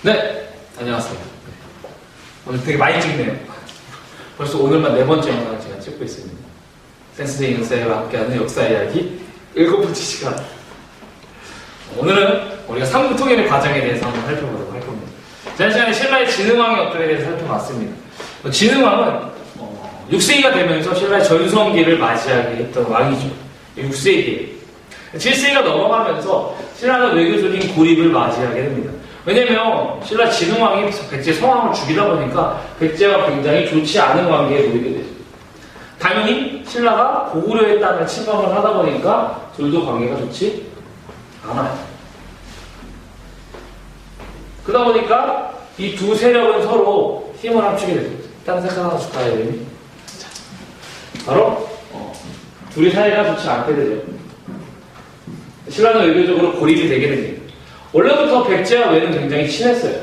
네, 안녕하세요. 오늘 되게 많이 찍네요. 벌써 오늘만 4번째 영상을 제가 찍고 있습니다. 센스쟁이 은사와 함께하는 역사 이야기 7번째 시간. 오늘은 우리가 삼국통일의 과정에 대해서 한번 살펴보도록 할 겁니다. 지난 시간에 신라의 진흥왕의 업적에 대해서 살펴봤습니다. 진흥왕은 6세기가 되면서 신라의 전성기를 맞이하게 했던 왕이죠. 6세기. 7세기가 넘어가면서 신라는 외교적인 고립을 맞이하게 됩니다. 왜냐면 신라 진흥왕이 백제 성왕을 죽이다 보니까 백제가 굉장히 좋지 않은 관계에 놓이게 되죠. 당연히 신라가 고구려의 땅을 침범을 하다 보니까 둘도 관계가 좋지 않아요. 그러다 보니까 이 두 세력은 서로 힘을 합치게 되죠. 다른 색깔 하나 줄까요, 이름이? 바로 둘이 사이가 좋지 않게 되죠. 신라는 외교적으로 고립이 되게 됩니다. 원래부터 백제와 외는 굉장히 친했어요.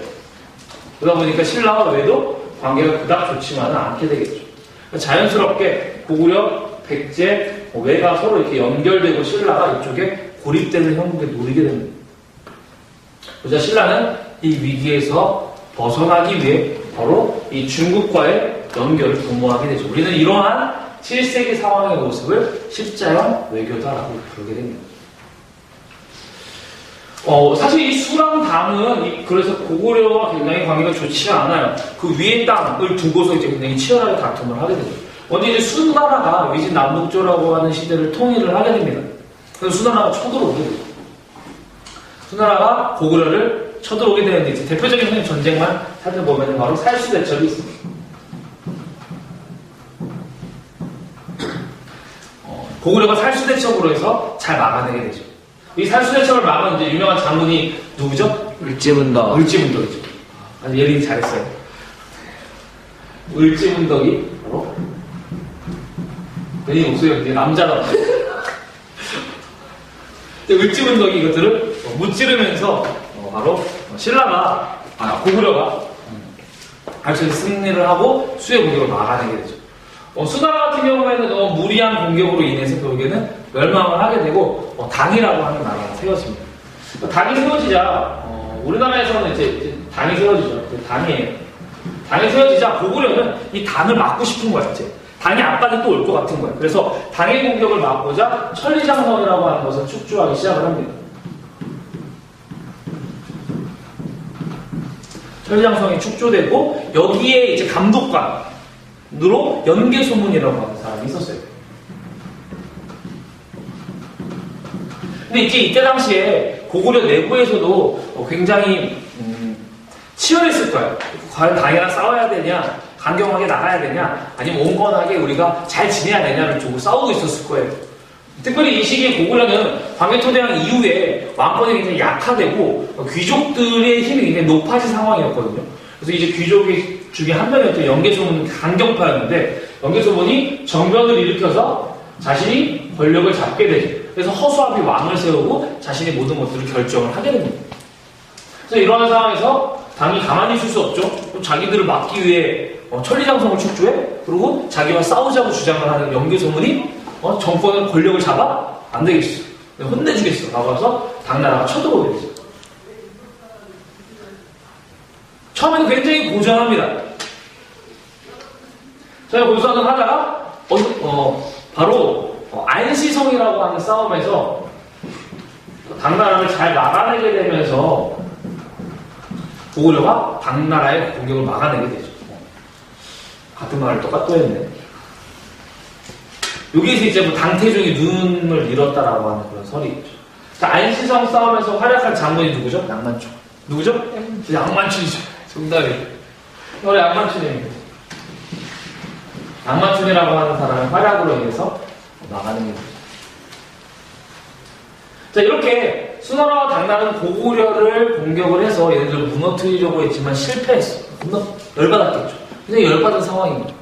그러다 보니까 신라와 외도 관계가 그닥 좋지만은 않게 되겠죠. 자연스럽게 고구려, 백제, 외가 서로 이렇게 연결되고 신라가 이쪽에 고립되는 형국에 놓이게 됩니다. 그래서 신라는 이 위기에서 벗어나기 위해 바로 이 중국과의 연결을 도모하게 되죠. 우리는 이러한 7세기 상황의 모습을 십자형 외교다라고 부르게 됩니다. 사실 이 수랑 당은 그래서 고구려와 굉장히 관계가 좋지 않아요. 그 위에 땅을 두고서 이제 굉장히 치열하게 다툼을 하게 되죠. 먼저 이제 수나라가 위진 남북조라고 하는 시대를 통일을 하게 됩니다. 그래서 수나라가 쳐들어오게 되죠. 수나라가 고구려를 쳐들어오게 되는데 이제 대표적인 전쟁만 살펴보면 바로 살수대첩이 있습니다. 고구려가 살수대첩으로 해서 잘 막아내게 되죠. 이 살수대첩을 막은 이제 유명한 장군이 누구죠? 을지문덕. 을지문덕이죠. 아주 예린이 잘했어요. 을지문덕이 바로 괜히 목소리가 굉장히 남자다. 을지문덕이 이것들을 무찌르면서 바로 신라가 고구려가 알차게 승리를 하고 수의 공격을 막아내게 되죠. 수나라 같은 경우에는 너무 무리한 공격으로 인해서 결국에는 멸망을 하게 되고 당이라고 하는 나라가 세워집니다. 당이 세워지자 우리나라에서는 이제 당이 세워지죠. 당이에요. 당이 세워지자 고구려는 이 당을 막고 싶은 거야. 이제 당이 앞까지 또 올 것 같은 거야. 그래서 당의 공격을 막고자 천리장성이라고 하는 것을 축조하기 시작을 합니다. 천리장성이 축조되고 여기에 이제 감독관으로 연개소문이라고 하는 사람이 있었어요. 근데 이제 이때 당시에 고구려 내부에서도 굉장히 치열했을 거예요. 과연 당이랑 싸워야 되냐, 강경하게 나가야 되냐, 아니면 온건하게 우리가 잘 지내야 되냐를 두고 싸우고 있었을 거예요. 특별히 이 시기에 고구려는 광해토대왕 이후에 왕권이 굉장히 약화되고 귀족들의 힘이 굉장히 높아진 상황이었거든요. 그래서 이제 귀족 중에 한 명이었던 연개소문 강경파였는데 연개소문이 정변을 일으켜서 자신이 권력을 잡게 되죠. 그래서 허수아비 왕을 세우고 자신의 모든 것들을 결정을 하게 됩니다. 그래서 이러한 상황에서 당이 가만히 있을 수 없죠. 자기들을 막기 위해 천리장성을 축조해. 그리고 자기와 싸우자고 주장을 하는 연개소문이 정권의 권력을 잡아? 안 되겠어. 혼내주겠어. 나와서 당나라가 쳐들어오게 되죠. 처음에는 굉장히 고전합니다. 제가 고전을 하다가 바로 안시성이라고 하는 싸움에서 당나라를 잘 막아내게 되면서 고구려가 당나라의 공격을 막아내게 되죠. 같은 말을 똑같이 했네. 여기에서 이제 뭐 당태종이 눈을 잃었다라고 하는 그런 설이 있죠. 자, 안시성 싸움에서 활약한 장군이 누구죠? 낭만춘. 누구죠? 양만춘이죠. 정답이. 원래 양만춘입니다. 양만춘이라고 하는 사람의 활약으로 인해서 막아내게 되죠. 자, 이렇게 수나라와 당나라는 고구려를 공격을 해서 얘네들 무너뜨리려고 했지만 실패했어. 열받았겠죠. 굉장히 열받은 상황입니다.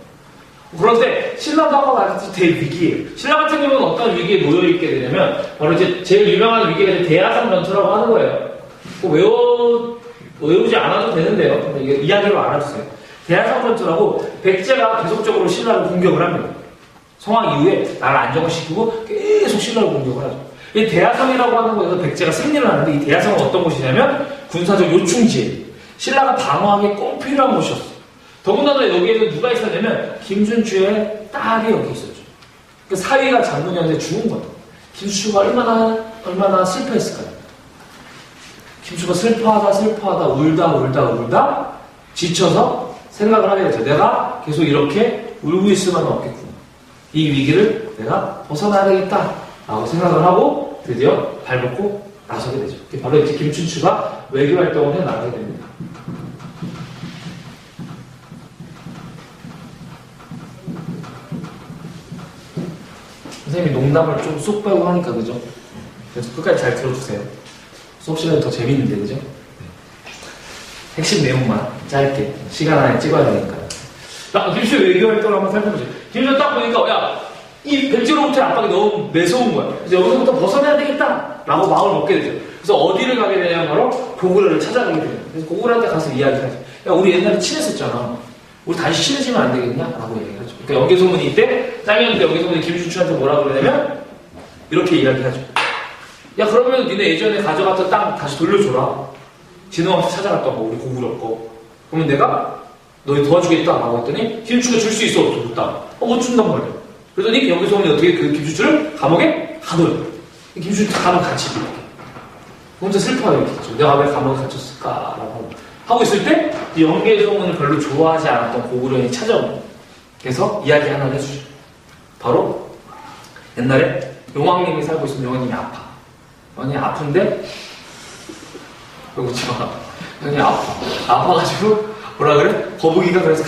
그런데 신라도 아까 말했듯이 대위기예요. 신라 같은 경우는 어떤 위기에 놓여있게 되냐면 바로 이제 제일 유명한 위기가 이제 대야성 전투라고 하는 거예요. 외우지 않아도 되는데요. 근데 이게 이야기로 알아주세요. 대야성 전투라고 백제가 계속적으로 신라를 공격을 합니다. 성왕 이후에 나라를 안정을 시키고 계속 신라를 공격을 하죠. 이 대야성이라고 하는 곳에서 백제가 승리를 하는데 이 대야성은 어떤 곳이냐면 군사적 요충지예요. 신라가 방어하기 꼭 필요한 곳이었어. 더군다나 여기에는 누가 있었냐면 김춘추의 딸이 여기 있었죠. 그 사위가 장군이한테 죽은 거예요. 김춘추가 얼마나 슬퍼했을까요? 김춘추가 슬퍼하다 울다 지쳐서 생각을 하게 되죠. 내가 계속 이렇게 울고 있을 수는 없겠구나. 이 위기를 내가 벗어나야 되겠다 라고 생각을 하고 드디어 발벗고 나서게 되죠. 바로 이제 김춘추가 외교 활동을 해 나가게 됩니다. 선생님이 농담을 좀 쏙 빼고 하니까 그죠? 그래서 끝까지 잘 들어주세요. 수업 시간이 더 재밌는데 그죠? 핵심 내용만 짧게 시간 안에 찍어야 되니까요. 김춘추 외교 활동을 한번 살펴보죠. 김춘추 딱 보니까 이 백제로부터의 압박이 너무 매서운 거야. 그래서 여기서부터 벗어나야 되겠다 라고 마음을 먹게 되죠. 그래서 어디를 가게 되냐면 바로 고구려를 찾아가게 돼요. 그래서 고구려한테 가서 이야기를 하죠. 야, 우리 옛날에 친했었잖아. 우리 다시 친해지면 안 되겠냐? 라고 얘기를 하죠. 그러니까 여기소문이 이때 짱이었는데 여기소문이 김춘추한테 뭐라 그러냐면 이렇게 이야기하죠. 야, 그러면 니네 예전에 가져갔던 땅 다시 돌려줘라. 진흥한테 찾아갔던 거, 우리 고구려 거. 그러면 내가 너희 도와주겠다 라고 했더니 김춘추가 줄 수 있어, 그 땅. 못 준단 말이야. 그러더니 여기소문이 어떻게 그 김춘추를 감옥에 가둬요. 김춘추 감옥 갇히고 혼자 슬퍼하게 됐죠. 내가 왜 감옥에 갇혔을까라고 하고 있을 때 영계소문을 별로 좋아하지 않았던 고구려인이 찾아옵니다. 그래서 이야기 하나 해주죠. 바로 옛날에 용왕님이 살고 있으면 용왕님이 아파. 용왕님이 아픈데 그렇지 마. 용왕님이 아파가지고 뭐라 그래? 거북이가 그래서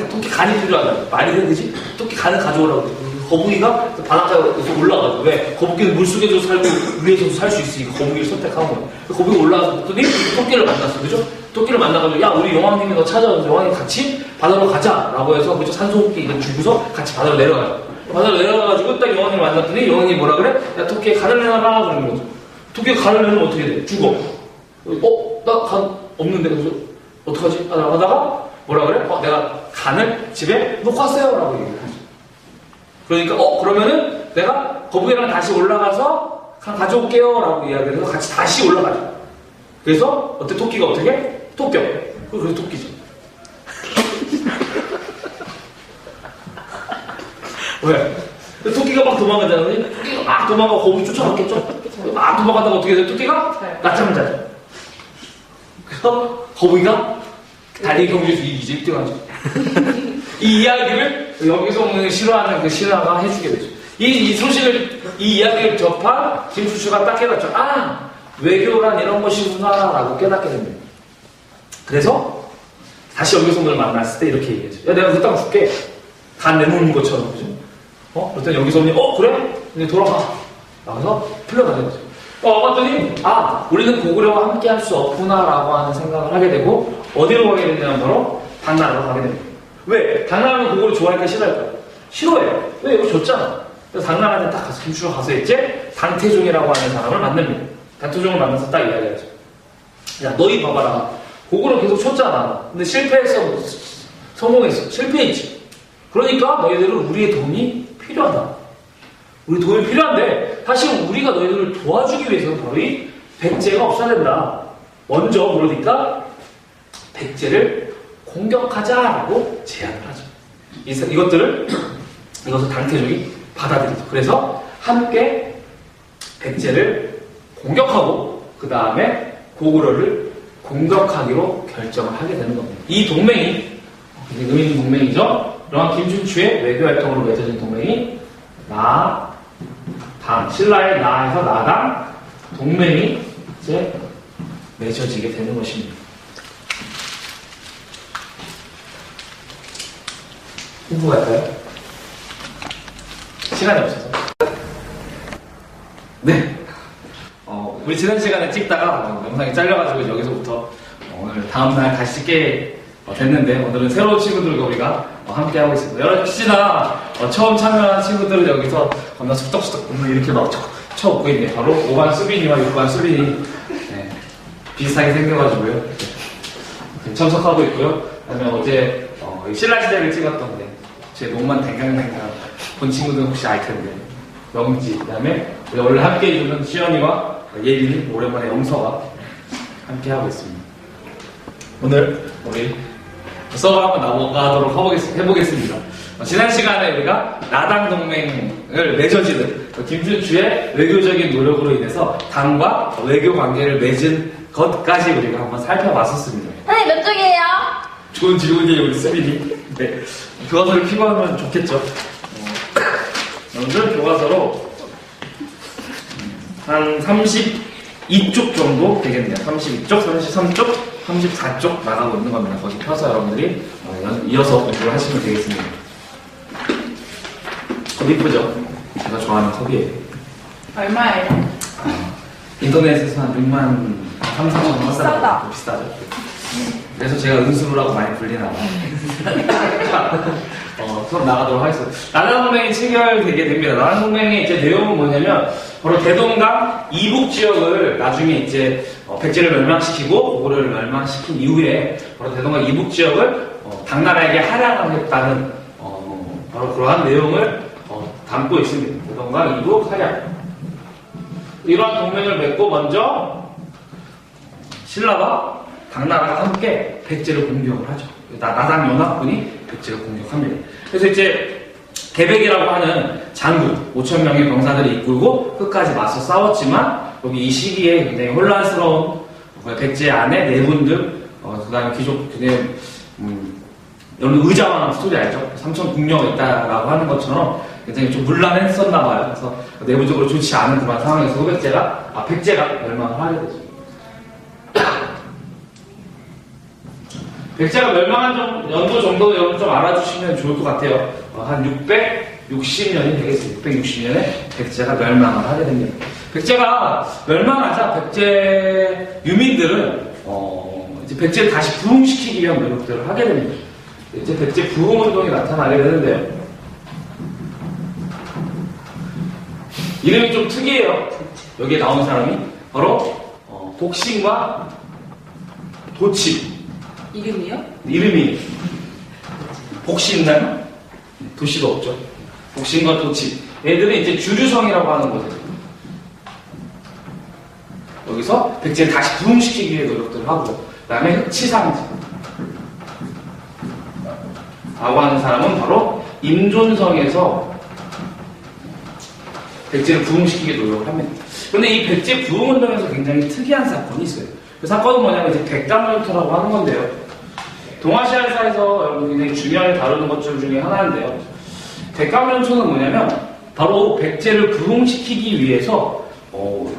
토끼 간이 필요하다. 말이 돼 되지? 토끼 간을 가져오라고 그래. 거북이가 바닷가에서 올라가죠. 왜? 거북이는 물속에도 살고 위에서도 살 수 있으니까 거북이를 선택한 거예요. 거북이가 올라가서 봤더니 토끼를 만났어. 그죠? 토끼를 만나가지고 야, 우리 용왕님이 너 찾아와서 용왕님 같이 바다로 가자 라고 해서 그죠? 산소호흡기 이거 주고서 같이 바다로 내려가요. 바다로 내려가가지고 딱 용왕님을 만났더니 용왕님이 뭐라 그래? 야, 토끼에 간을 내놔라 그러는 거죠. 토끼에 간을 내면 어떻게 돼? 죽어. 나 간 없는데 그래서 어떡하지? 하다가 뭐라 그래? 내가 간을 집에 놓고 왔어요 라고 얘기를 하죠. 그러니까 그러면은 내가 거북이랑 다시 올라가서 가져올게요 라고 이야기를 해서 같이 다시 올라가죠. 그래서 토끼가 어떻게? 토끼. 그래서 토끼죠. 왜? 토끼가 막 도망가잖아요. 토끼가 막 도망가고 거북이 쫓아갔겠죠? 막 도망가다가 어떻게 돼요? 토끼가 낮잠을 자죠. 그래서 거북이가 달리기 경주에서 이기지 1등하죠. 이 이야기를 여기서 오는 싫어하는 그 신하가 해주게 되죠. 이 소식을, 이 이야기를 접한 김춘추가 딱 깨닫죠. 아, 외교란 이런 것이구나 라고 깨닫게 됩니다. 그래서 다시 여기서문을 만났을 때 이렇게 얘기하죠. 야, 내가 그 땅 줄게. 간 내놓는 것처럼. 그죠? 그랬더니 여기서문이 그래? 근데 돌아가. 라고 풀려가게 되죠. 봤더니 우리는 고구려와 함께 할 수 없구나 라고 하는 생각을 하게 되고 어디로 가게 되냐면 바로 당나라로 가게 됩니다. 왜? 당나라는 고구려 좋아할까 싫어할까? 싫어해요. 왜? 이거 줬잖아. 그래서 당나라한테 딱 가서 김춘추가 가서 이제 당태종이라고 하는 사람을 만납니다. 당태종을 만나서 딱 이야기하죠. 야, 너희 봐봐라. 고구려 계속 쳤잖아. 근데 실패했어. 성공했어. 실패했지. 그러니까 너희들은 우리의 도움이 필요하다. 우리 도움이 필요한데 사실 우리가 너희들을 도와주기 위해서는 바로 이 백제가 없어야 된다. 먼저 그러니까 백제를 공격하자라고 제안을 하죠. 이것을 당태종이 받아들이죠. 그래서 함께 백제를 공격하고 그 다음에 고구려를 공격하기로 결정을 하게 되는 겁니다. 이 동맹이 의미 있는 동맹이죠. 이러한 김춘추의 외교활동으로 맺어진 동맹이 신라의 나에서 나당 동맹이 이제 맺어지게 되는 것입니다. 공부할까요? 시간이 없어서. 네. 우리 지난 시간에 찍다가 영상이 잘려가지고 여기서부터 오늘 다음날 다시 찍게 됐는데 오늘은 새로운 친구들과 우리가 함께 하고 있습니다. 혹시나 처음 참여한 친구들은 여기서 겁나 수덕수덕 이렇게 막 쳐웃고 있네. 바로 5반 수빈이와 6반 수빈이 비슷하게 생겨가지고요. 참석하고 있고요. 그다음에 어제 신라시대를 찍었던데 제 몸만 댕강댕강 본 친구들은 혹시 알 텐데 명지, 그다음에 원래 함께 해주는 시연이와 예린이, 오랜만에 영서가 함께 하고 있습니다. 오늘 우리 서버 한번 나가도록 해보겠습니다. 지난 시간에 우리가 나당 동맹을 맺어지는 김준추의 외교적인 노력으로 인해서 당과 외교 관계를 맺은 것까지 우리가 한번 살펴봤었습니다. 선생님 몇 쪽이에요? 좋은 질문이에요, 우리 수빈이. 네. 교과서를 피고 하면 좋겠죠. 오늘 교과서로 한 32쪽 정도 되겠네요. 32쪽, 33쪽, 34쪽 나가고 있는 겁니다. 거기 펴서 여러분들이 이어서 공부를 하시면 되겠습니다. 컵 이쁘죠? 제가 좋아하는 컵이에요. 얼마예요? 인터넷에서 한 6만 3, 4만 원 비싸다. 비싸죠? 그래서 제가 은수루라고 많이 불리나 봐요. 수업 나가도록 하겠습니다. 나라동맹이 체결되게 됩니다. 나라동맹의 이제 내용은 뭐냐면, 바로 대동강 이북 지역을 나중에 이제 백제를 멸망시키고 고구려를 멸망시킨 이후에 바로 대동강 이북 지역을 당나라에게 할양하겠다는 바로 그러한 내용을 담고 있습니다. 대동강 이북 할양. 이러한 동맹을 맺고 먼저 신라와 당나라가 함께 백제를 공격을 하죠. 나당 연합군이 백제를 공격합니다. 그래서 이제 개백이라고 하는 장군 5,000명의 병사들이 이끌고 끝까지 맞서 싸웠지만 여기 이 시기에 굉장히 혼란스러운 백제 안에 내분들 그다음에 귀족 여러분 의자왕 스토리 알죠? 삼천 궁녀가 있다라고 하는 것처럼 굉장히 좀 문란했었나 봐요. 그래서 내부적으로 좋지 않은 그런 상황에서 백제가 멸망을 하게 되죠. 백제가 멸망한 연도 정도 여러분 좀 알아주시면 좋을 것 같아요. 한 660년이 되겠습니다. 660년에 백제가 멸망을 하게 됩니다. 백제가 멸망하자 백제 유민들은 이제 백제를 다시 부흥시키기 위한 노력들을 하게 됩니다. 이제 백제 부흥운동이 나타나게 되는데요. 이름이 좀 특이해요. 여기에 나온 사람이 바로 복신과 도치. 이름이요? 이름이 복시 있나요? 도시도 없죠. 복신과 도치. 얘들은 이제 주류성이라고 하는 거죠. 여기서 백제를 다시 부흥시키기 위해 노력들을 하고, 그 다음에 흑치상지 라고 하는 사람은 바로 임존성에서 백제를 부흥시키기 노력을 합니다. 그런데 이 백제 부흥운동에서 굉장히 특이한 사건이 있어요. 그 사건은 뭐냐면 이제 백담열토라고 하는 건데요. 동아시아사에서 여러분 굉장히 중요하게 다루는 것들 중에 하나인데요. 백담열토는 뭐냐면 바로 백제를 부흥시키기 위해서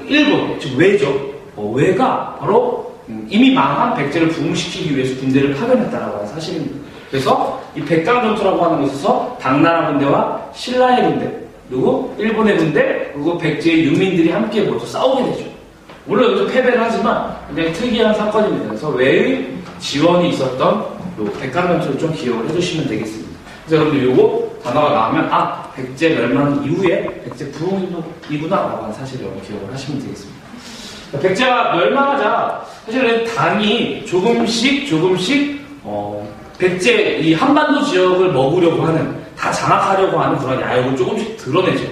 일본, 즉 외죠. 외가 바로 이미 망한 백제를 부흥시키기 위해서 군대를 파견했다라고 하는 사실입니다. 그래서 이 백담전투라고 하는 곳에서 당나라 군대와 신라의 군대, 그리고 일본의 군대, 그리고 백제의 유민들이 함께 모여서 싸우게 되죠. 물론 여기서 패배를 하지만 굉장히 특이한 사건입니다. 그래서 외의 지원이 있었던 요 백담전투를 좀 기억을 해주시면 되겠습니다. 그래서 여러분들 요거 단어가 나오면 백제 멸망 이후에 백제 부흥이구나 라고 하는 사실을 여러분 기억을 하시면 되겠습니다. 백제가 멸망하자 사실은 당이 조금씩 백제 이 한반도 지역을 먹으려고 하는, 다 장악하려고 하는 그런 야욕을 조금씩 드러내죠.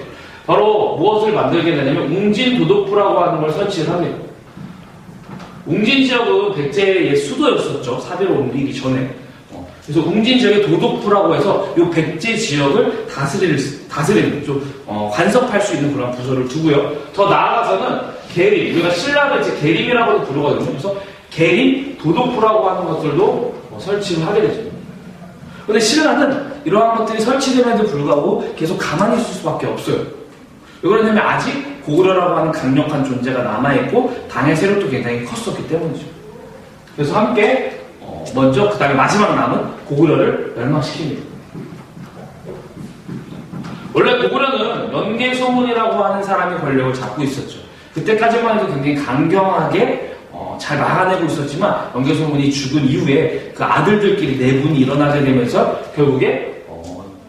바로 무엇을 만들게 되냐면 웅진도독부라고 하는 걸 설치를 합니다. 웅진 지역은 백제의 수도였었죠. 사대로 옮기기 전에. 그래서 웅진 지역의 도독부라고 해서 이 백제 지역을 다스리는 좀 간섭할 수 있는 그런 부서를 두고요. 더 나아가서는 계림, 우리가 신라를 이제 계림이라고도 부르거든요. 그래서 계림, 도독부라고 하는 것들도 설치를 하게 되죠. 근데 신라는 이러한 것들이 설치됨에도 불구하고 계속 가만히 있을 수밖에 없어요. 왜 그러냐면 아직 고구려라고 하는 강력한 존재가 남아있고 당의 세력도 굉장히 컸었기 때문이죠. 그래서 함께 먼저 그 다음에 마지막 남은 고구려를 멸망시킵니다. 원래 고구려는 연개소문이라고 하는 사람이 권력을 잡고 있었죠. 그때까지만 해도 굉장히 강경하게 잘 막아내고 있었지만 연개소문이 죽은 이후에 그 아들들끼리 내분이 일어나게 되면서 결국에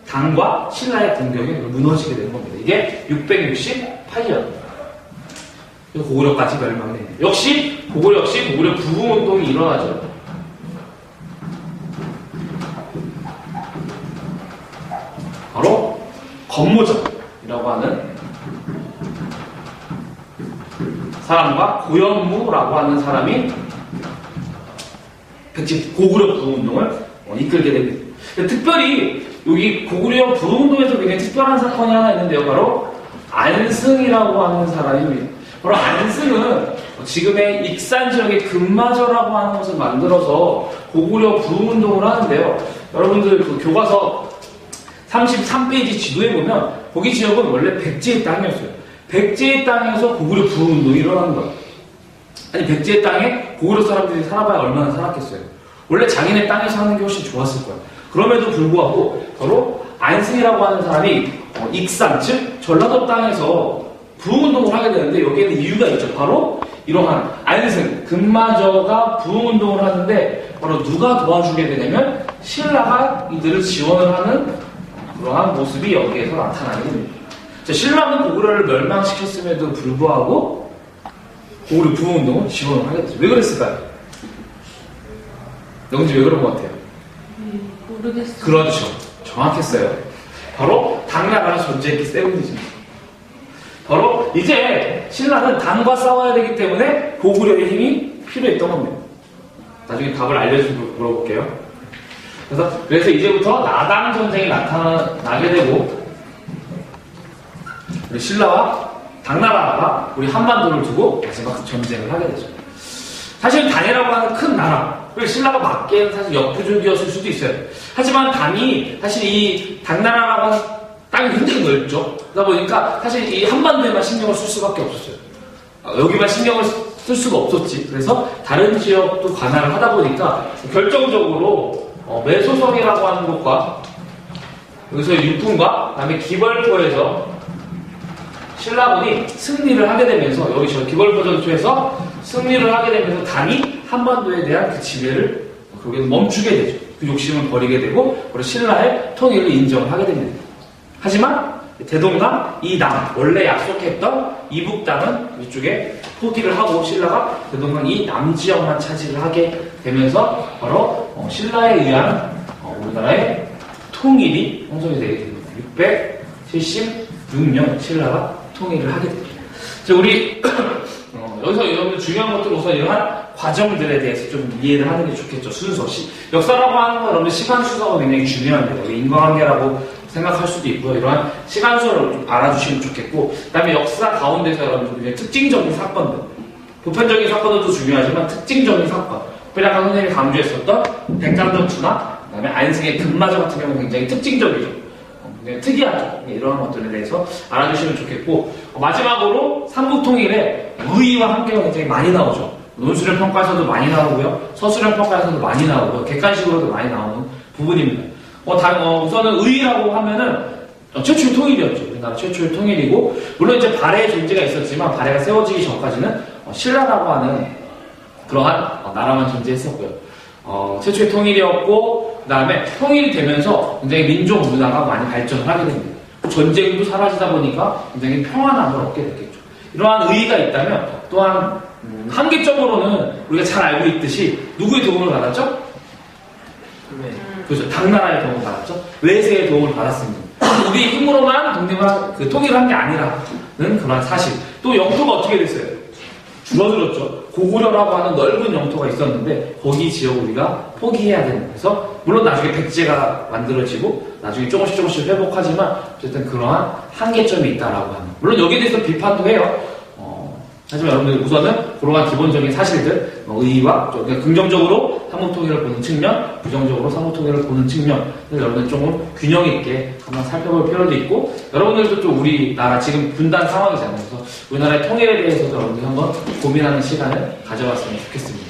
당과 신라의 공격에 무너지게 된 겁니다. 이게 668년 고구려까지 멸망됩니다. 역시 고구려 부흥운동이 일어나죠. 바로 건모전이라고 하는 사람과 고현무라고 하는 사람이 백제 고구려 부흥운동을 이끌게 됩니다. 특별히 여기 고구려 부흥운동에서 굉장히 특별한 사건이 하나 있는데요. 바로 안승이라고 하는 사람입니다. 바로 안승은 지금의 익산 지역의 금마저라고 하는 것을 만들어서 고구려 부흥운동을 하는데요. 여러분들 그 교과서 33페이지 지도에 보면 거기 지역은 원래 백제의 땅이었어요. 백제의 땅에서 고구려 부흥운동이 일어나는 거예요. 아니 백제의 땅에 고구려 사람들이 살아봐야 얼마나 살았겠어요. 원래 자기네 땅에서 하는 게 훨씬 좋았을 거예요. 그럼에도 불구하고 바로 안승이라고 하는 사람이 익산, 즉 전라도 땅에서 부흥운동을 하게 되는데 여기에는 이유가 있죠. 바로 이러한 안승, 금마저가 부흥운동을 하는데 바로 누가 도와주게 되냐면 신라가 이들을 지원을 하는 그러한 모습이 여기에서 나타나게 됩니다. 자, 신라는 고구려를 멸망시켰음에도 불구하고 고구려 부흥운동을 지원을 하게 되죠. 왜 그랬을까요? 누군지 왜 그런 것 같아요? 모르겠어요. 그렇죠. 정확했어요. 바로 당나라가 존재했기 때문이죠. 바로 이제 신라는 당과 싸워야 되기 때문에 고구려의 힘이 필요했던 겁니다. 나중에 답을 알려주고 물어볼게요. 그래서 이제부터 나당 전쟁이 나타나게 되고 우리 신라와 당나라가 우리 한반도를 두고 마지막 전쟁을 하게 되죠. 사실 당이라고 하는 큰 나라, 신라가 맞기에는 사실 역부족이었을 수도 있어요. 하지만 당이 사실 이 당나라라고 하는 땅이 굉장히 넓죠. 그러다 보니까 사실 이 한반도에만 신경을 쓸 수밖에 없었어요. 여기만 신경을 쓸 수가 없었지. 그래서 다른 지역도 관할을 하다 보니까 결정적으로 매소성이라고 하는 곳과 여기서 육군과 그다음에 기벌포에서 신라군이 승리를 하게 되면서 여기 저 기벌포 전투에서 승리를 하게 되면서 당이 한반도에 대한 그 지배를 거기서 멈추게 되죠. 그 욕심을 버리게 되고 바로 신라의 통일을 인정을 하게 됩니다. 하지만 대동강 이남 원래 약속했던 이북당은 이쪽에 포기를 하고 신라가 대동강 이 남지역만 차지를 하게 되면서 바로 신라에 의한 우리나라의 통일이 형성이 되게 됩니다. 676년 신라가 통일을 하게 됩니다. 우리 여기서 여러분들 중요한 것들은 우선 이러한 과정들에 대해서 좀 이해를 하는 게 좋겠죠. 순서. 역사라고 하는 건 여러분들 시간 순서가 굉장히 중요합니다. 인과관계라고 생각할 수도 있고요. 이러한 시간 순서를 좀 알아주시면 좋겠고, 그 다음에 역사 가운데서 여러분들 특징적인 사건들, 보편적인 사건들도 중요하지만 특징적인 사건, 특별히 아까 선생님이 강조했었던 백장전투나 그 다음에 안승의 금마저 같은 경우는 굉장히 특징적이죠. 굉장히 특이하죠. 이러한 것들에 대해서 알아주시면 좋겠고, 마지막으로 삼국통일에 의의와 함께가 굉장히 많이 나오죠. 논술형 평가에서도 많이 나오고요, 서술형 평가에서도 많이 나오고요, 객관식으로도 많이 나오는 부분입니다. 우선은 의의라고 하면은 최초의 통일이었죠. 우리나라 최초의 통일이고, 물론 이제 발해의 존재가 있었지만 발해가 세워지기 전까지는 신라라고 하는 그러한 나라만 존재했었고요. 최초의 통일이었고, 그 다음에 통일이 되면서 굉장히 민족 문화가 많이 발전을 하게 됩니다. 전쟁도 사라지다 보니까 굉장히 평안함을 얻게 됐겠죠. 이러한 의의가 있다면 또한 한계적으로는 우리가 잘 알고 있듯이 누구의 도움을 받았죠? 그렇죠. 당나라의 도움을 받았죠. 외세의 도움을 받았습니다. 우리 힘으로만 통일을 한 게 아니라는 그런 사실. 또 영토가 어떻게 됐어요? 줄어들었죠. 고구려라고 하는 넓은 영토가 있었는데 거기 지역을 우리가 포기해야 되는 거에서, 물론 나중에 백제가 만들어지고 나중에 조금씩 회복하지만 어쨌든 그러한 한계점이 있다라고 하는, 물론 여기에 대해서 비판도 해요. 하지만 여러분들 우선은 그러한 기본적인 사실들, 의의와 긍정적으로 삼국통일을 보는 측면, 부정적으로 삼국통일을 보는 측면을 여러분들 조금 균형 있게 한번 살펴볼 필요도 있고, 여러분들도 또 우리나라 지금 분단 상황이잖아요. 그래서 우리나라의 통일에 대해서도 여러분들 한번 고민하는 시간을 가져봤으면 좋겠습니다.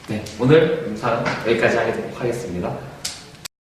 네, 오늘 영상 여기까지 하게 되도록 하겠습니다.